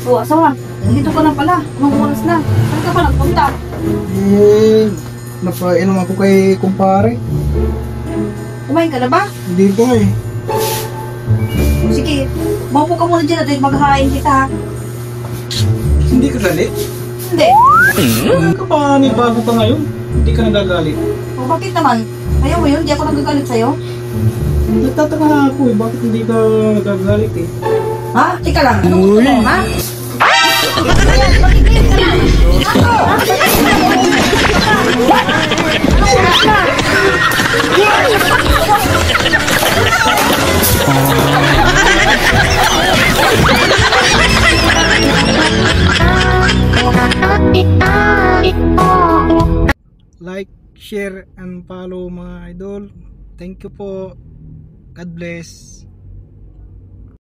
O, asawa, dito ka na pala. Anong oras na? Saan ka pa nagpunta? Napainom ako kay kumpare. Kumain ka na ba? Hindi pa eh. O, sige, maupo ka muna dyan at maghahain kita. Hindi ka galit? Hindi. Ka pa bago pa ngayon. Hindi ka nagagalit. O, bakit naman? Ayaw mo yun? Di ako nagagalit sa'yo? Nagtataka ako eh. Bakit hindi ka nagagalit eh? Ha? Tika lang. Anong gusto mo, ha? Ayan, magiging ka lang. Like, share, and follow mga idol. Thank you po. God bless.